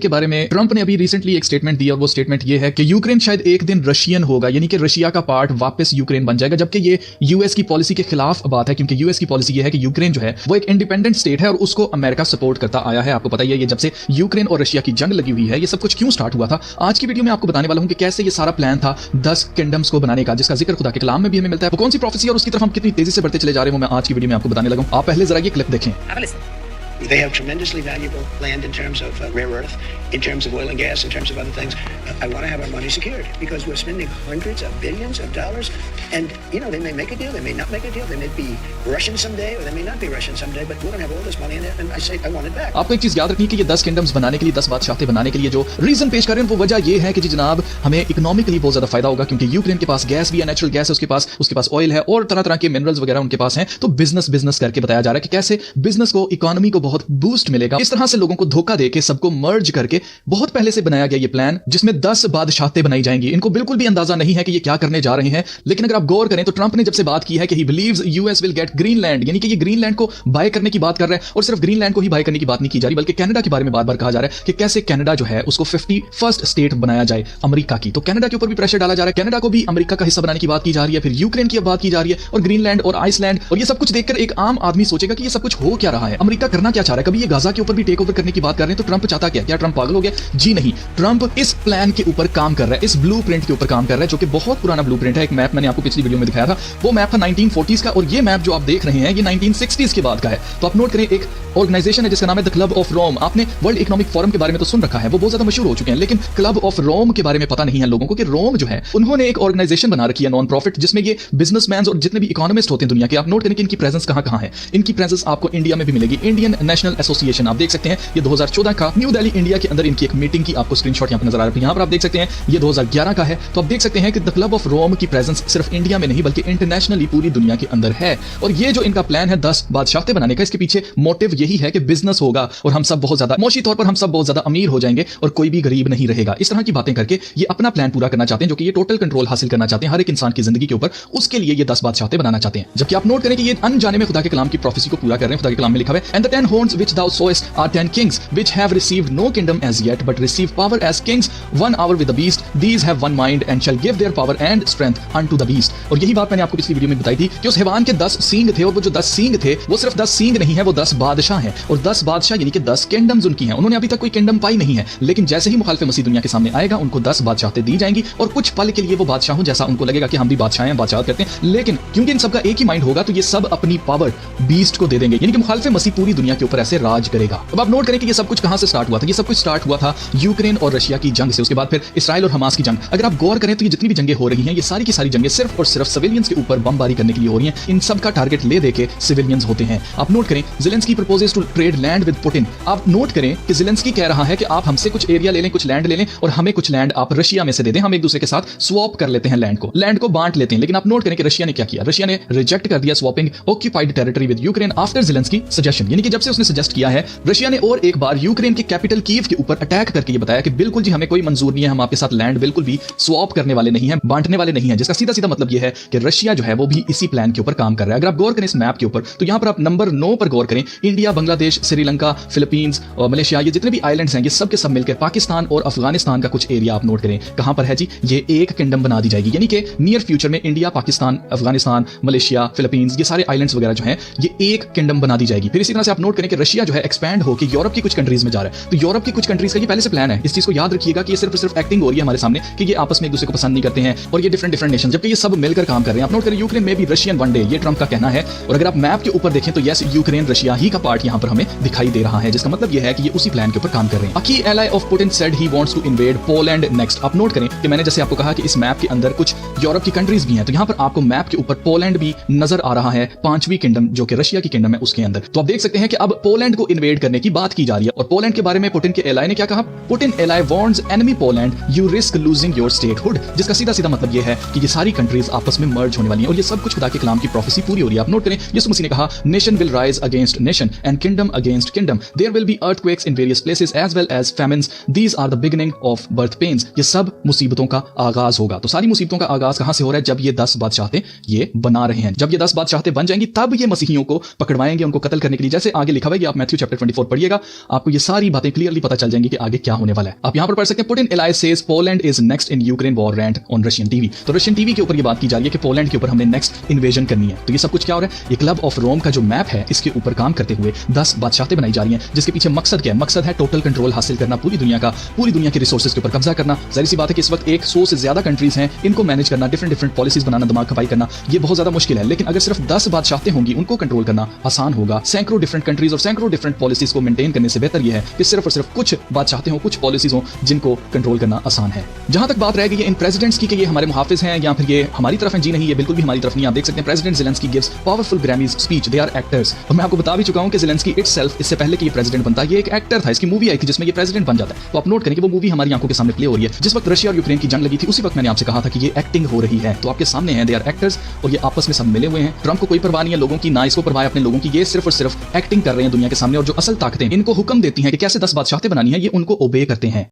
के बारे में ट्रंप ने अभी रिसेंटली एक स्टेटमेंट दी और वो स्टेटमेंट ये है कि यूक्रेन शायद एक दिन रशियन होगा, यानी कि रशिया का पार्ट वापस यूक्रेन बन जाएगा, जबकि ये यूएस की पॉलिसी के खिलाफ बात है, क्योंकि यूएस की पॉलिसी ये है कि यूक्रेन जो है वो एक इंडिपेंडेंट स्टेट है और उसको अमेरिका सपोर्ट करता आया है। आपको पता ही है ये जब से यूक्रेन और रशिया की जंग लगी हुई है, ये सब कुछ क्यों स्टार्ट हुआ था। आज की वीडियो में आपको बताने वाला हूं कि कैसे ये सारा प्लान था 10 किंगडम्स को बनाने का, जिसका जिक्र खुदा के कलाम में भी हमें मिलता है। वो कौन सी प्रोफेसी और उसकी तरफ हम कितनी तेजी से बढ़ते चले जा रहे हैं, वो मैं आज की वीडियो में आपको बताने लगा हूं। आप पहले जरा ये क्लिप देखें। They have tremendously valuable land in terms of rare earth, in terms of oil and gas, in terms of other things. I want to have our money secured because we're spending hundreds of billions of dollars. And, you know, they may make a deal, they may not make a deal. They may be Russian someday or they may not be Russian someday, but we're going to have all this money in it. And I say, I want it back. आपको एक चीज याद रखनी है कि ये 10 kingdoms बनाने के लिए, 10 बादशाहतें बनाने के लिए जो रीजन पेश कर रहे हैं वो वजह ये है कि जी जनाब हमें इकोनॉमिकली बहुत ज्यादा फायदा होगा, क्योंकि यूक्रेन के पास गैस भी है, नेचुरल गैस है उसके पास ऑयल है और तरह तरह के मिनरल्स वगैरह उनके पास हैं। तो बिजनेस करके बताया जा रहा है कि कैसे बिजनेस को, इकोनॉमी को बहुत बूस्ट मिलेगा। इस तरह से लोगों को धोखा देके सबको मर्ज करके बहुत पहले से बनाया गया ये प्लान, जिसमें 10 बादशाहतें बनाई जाएंगी। इनको बिल्कुल भी अंदाजा नहीं है कि ये क्या करने जा रहे हैं, लेकिन अगर आप गौर करें तो ट्रंप ने जब से बात की है कि he believes US will get Greenland, यानी कि ये ग्रीनलैंड को बाय करने की बात कर रहा है। और सिर्फ ग्रीनलैंड को ही बाय करने की बात नहीं की जा रही, बल्कि कनाडा के बारे में बार-बार कहा जा रहा है कि कैसे कनाडा जो है उसको 51st स्टेट बनाया जाए अमेरिका की। तो कनाडा के ऊपर भी प्रेशर डाला जा रहा है, कनाडा को भी अमेरिका का हिस्सा बनाने की बात की जा रही है, फिर यूक्रेन की बात की जा रही है और ग्रीनलैंड और आइसलैंड। और ये सब कुछ देखकर एक आम आदमी सोचेगा कि ये सब कुछ हो क्या रहा है, अमेरिका करना क्या चाह रहा है। कभी ये गाजा के ऊपर भी टेक ओवर करने की बात कर रहे हैं, तो ट्रंप चाहता क्या ट्रंप पागल हो गया? जी नहीं, ट्रंप इस प्लान के ऊपर काम कर रहा है, इस ब्लूप्रिंट के ऊपर काम कर रहा है, जो कि बहुत पुराना ब्लूप्रिंट है। एक मैप मैंने आपको पिछली वीडियो में दिखाया था, वो मैप था 1940s का, और ये मैप जो आप देख रहे हैं ये 1960s के बाद का है। तो आप नोट करें, एक ऑर्गेनाइजेशन है जिसका नाम है द क्लब ऑफ रोम। आपने वर्ल्ड इकोनॉमिक फोरम के बारे में तो सुन रखा है, वो बहुत ज्यादा मशहूर हो चुके हैं, लेकिन क्लब ऑफ रोम के बारे में पता नहीं है लोगों को कि रोम जो है उन्होंने एक ऑर्गेनाइजेशन बना रखी है नॉन प्रॉफिट, जिसमें ये बिजनेसमैन और जितने भी इकोनॉमिस्ट होते हैं दुनिया के। आप नोट करें कि इनकी प्रेजेंस कहां है। इनकी प्रेजेंस आपको इंडिया में भी मिलेगी, इंडियन नेशनल एसोसिएशन। आप देख सकते हैं ये 2014 का न्यू दिल्ली इंडिया के अंदर इनकी एक मीटिंग की आपको स्क्रीनशॉट यहां पर नजर आ रहा है। यहां पर आप देख सकते हैं ये 2011 का है। तो आप देख सकते हैं कि द क्लब ऑफ रोम की प्रेजेंस सिर्फ इंडिया में नहीं बल्कि इंटरनेशनली पूरी दुनिया के अंदर है। और ये जो इनका प्लान है 10 बादशाहतें बनाने का, इसके पीछे मोटिव यही है कि बिजनेस होगा और हम सब बहुत ज्यादा मोशी तौर पर हम सब बहुत ज्यादा अमीर हो जाएंगे और कोई भी गरीब नहीं रहेगा। इस तरह की बातें करके ये अपना प्लान पूरा करना चाहते हैं, जो कि ये टोटल कंट्रोल हासिल करना चाहते हैं हर एक इंसान की जिंदगी के ऊपर। उसके लिए ये 10 बादशाहतें बनाना चाहते हैं। जबकि आप नोट करें कि ये अनजाने में खुदा के कलाम की प्रोफेसी को पूरा कर रहे हैं। खुदा के कलाम में लिखा है, and the 10 horns which thou sawest are 10 kings which have received no kingdom as yet but receive power as kings 1 hour with the beast. These have one mind and shall give their power and strength unto the beast. और यही बात मैंने आपको पिछली video में बताई थी कि उस हैवान के 10 सींग थे, और वो जो 10 सींग थे वो सिर्फ 10 सींग नहीं है, वो 10 बादशाह हैं। और 10 बादशाह यानी कि 10 किंगडम्स उनकी हैं। उन्होंने अभी तक कोई किंगडम पाई नहीं है, लेकिन जैसे ही मुखालिफ मसीह दुनिया के सामने आएगा उनको 10 बादशाहतें दी जाएंगी और कुछ पल के लिए वो बादशाह हो, जैसा उनको लगेगा कि हम भी बादशाह हैं, बादशाह करते हैं। लेकिन क्योंकि इन सबका एक ही माइंड होगा तो ये सब अपनी पावर बीस्ट को दे देंगे, यानी कि मुखालिफ मसीह पूरी दुनिया के ऊपर ऐसे राज करेगा। अब आप नोट करें कि ये सब कुछ कहां से स्टार्ट हुआ था। ये सब कुछ स्टार्ट हुआ था यूक्रेन और रशिया की जंग से, उसके बाद फिर इसराइल और हमास की जंग। अगर आप गौर करें तो ये जितनी भी जंगें हो रही हैं, ये सारी की सारी जंगें सिर्फ और सिर्फ सिविलियंस के ऊपर बमबारी करने के लिए हो रही हैं। इन सब का टारगेट ले देके सिविलियंस होते हैं। आप नोट करें, Zelensky proposes to trade land with Putin. आप नोट करें कि ज़ेलेंस्की कह रहा है कि आप हमसे कुछ एरिया ले लें, कुछ लैंड ले लें और हमें कुछ लैंड आप रशिया में से दे दें, हम एक दूसरे के साथ स्वैप कर लेते हैं, लैंड को बांट लेते हैं। लेकिन आप नोट करें कि रशिया ने क्या किया, रशिया ने रिजेक्ट कर दिया swapping occupied territory with Ukraine after Zelensky suggestion. यानी कि जब से उसने सजेस्ट किया है, रशिया ने और एक बार यूक्रेन के कैपिटल कीव के ऊपर अटैक करके ये बताया कि बिल्कुल जी हमें कोई मंजूर नहीं है, हम आपके साथ लैंड बिल्कुल भी स्वैप करने वाले नहीं है, बांटने वाले नहीं है। जिसका सीधा सीधा मतलब ये है कि रशिया जो है वो भी इसी प्लान के ऊपर काम कर रहा है। अगर आप गौर करें इस मैप के ऊपर तो यहां पर आप नंबर 9 पर गौर करें, इंडिया, बांग्लादेश, श्रीलंका, फिलीपींस और मलेशिया, ये जितने भी आइलैंड्स हैं ये सब के सब मिलकर पाकिस्तान और अफगानिस्तान का कुछ एरिया आप नोट करें कहां पर है जी, ये एक किंगडम बना दी जाएगी। यानी कि नियर फ्यूचर में India, Pakistan, Afghanistan, Malaysia, Philippines, ये सारे आइलैंड्स वगैरह जो हैं ये एक किंगडम बना दी जाएगी। फिर इसी तरह से आप नोट करें कि रशिया जो है एक्सपैंड होकर यूरोप की कुछ कंट्रीज में जा रहा है। तो यूरोप की कुछ कंट्रीज का ये पहले से प्लान है। इस चीज को याद रखिएगा कि ये सिर्फ एक्टिंग हो रही है हमारे सामने कि ये आपस में एक दूसरे को पसंद नहीं करते हैं और ये डिफरेंट नेशन, जबकि ये सब मिलकर काम कर रहे हैं। आप नोट करें, यूक्रेन में भी रशियन वन डे, ये ट्रंप का कहना है। और अगर आप मैप के ऊपर देखें तो यस, यूक्रेन रशिया ही का पार्ट यहां पर हमें दिखाई दे रहा है, जिसका मतलब ये है कि ये उसी प्लान के ऊपर काम कर रहे हैं। A key ally of Putin said he wants to invade Poland next. आप नोट करें कि मैंने जैसे आपको कहा कि इस मैप के अंदर कुछ यूरोप की कंट्रीज भी हैं, तो यहां पर आपको मैप के ऊपर पोलैंड भी नजर आ रहा है, 5वीं किंगडम जो कि रशिया की किंगडम है उसके अंदर। तो आप देख सकते हैं कि अब पोलैंड को इन्वेड करने की बात की जा रही है। और पोलैंड के बारे में पुतिन के एलाई ने क्या कहा, Putin ally warns enemy Poland you risk losing your statehood. जिसका सीधा सीधा मतलब ये है कि ये सारी कंट्रीज आपस में मर्ज होने वाली हैं और ये सब कुछ खुदा के कलाम की प्रोफेसी पूरी हो रही है। आप नोट करें, यीशु मसीह ने कहा, nation will rise against nation and kingdom against kingdom, there will be earthquakes in various places as well as famines, these are the beginning of birth pains. ये सब मुसीबतों का आगाज होगा। तो सारी मुसीबतों का आगाज कहां से हो रहा है, जब ये 10 बादशाहतें ये बना रहे हैं। जब ये 10 बादशाहतें बन जाएंगी तब ये मसीहियों को पकड़वाएंगे, उनको कत्ल करने के लिए। जैसे आगे लिखा लिखा हुआ है कि आप मैथ्यू चैप्टर 24 पढ़िएगा, आपको ये सारी बातें क्लियरली पता चल जाएंगी कि आगे क्या होने वाला है। आप यहाँ पर पढ़ सकते हैं Putin alliance says Poland is next in Ukraine war rant on Russian TV. तो रशियन टीवी के ऊपर ये बात की जा रही है कि पोलैंड के ऊपर हमने नेक्स्ट इन्वेजन करनी है। तो ये सब कुछ क्या हो रहा है, ये क्लब ऑफ रोम का जो मैप है इसके ऊपर काम करते हुए 10 बादशाहतें बनाई जा रही हैं, जिसके पीछे मकसद क्या है, मकसद है टोटल कंट्रोल हासिल करना पूरी दुनिया का, पूरी दुनिया के रिसोर्सेज के ऊपर कब्जा करना। जाहिर सी बात है कि इस वक्त 100 से ज्यादा कंट्रीज हैं, इनको मैनेज करना, डिफरेंट पॉलिसीज बनाना, दिमाग खपाई करना, ये बहुत ज्यादा मुश्किल है। लेकिन अगर सिर्फ 10 बादशाहतें होंगी, उनको कंट्रोल करना आसान होगा। सैकड़ों डिफरेंट कंट्रीज और सैकड़ों डिफरेंट पॉलिसीज को मेंटेन करने से बेहतर यह है कि सिर्फ और सिर्फ कुछ बादशाहतें हों, कुछ पॉलिसीज हों जिनको कंट्रोल करना आसान है। जहां तक बात रह गई है इन प्रेसिडेंट्स की कि ये हमारे मुहाफिज हैं या फिर ये हमारी तरफ हैं, जी नहीं, ये बिल्कुल भी हमारी तरफ नहीं। आप देख सकते हैं president Zelensky gives powerful Grammys speech, they are actors. और मैं आपको बता भी चुका हूं कि ज़ेलेंस्की इटसेल्फ इससे पहले कि ये प्रेसिडेंट बनता है, ये एक एक्टर था। इसकी मूवी आई थी जिसमें ये प्रेसिडेंट बन जाता है। तो आप नोट करें कि वो मूवी हमारी आंखों के सामने प्ले हो रही है। जिस वक्त रशिया और यूक्रेन की जंग लगी थी उसी वक्त मैंने आपसे कहा था कि ये एक्टिंग हो रही है। तो आपके सामने है, दे आर एक्टर्स, और ये आपस में सब मिले हुए हैं। ट्रंप को कोई परवाह नहीं है लोगों की, ना इसको परवाह है अपने लोगों की। ये सिर्फ और सिर्फ एक्टिंग कर रहे हैं दुनिया के सामने, और जो असल ताकतें इनको हुक्म देती हैं कि कैसे 10 बादशाहतें बनानी है, ये उनको ओबे करते हैं।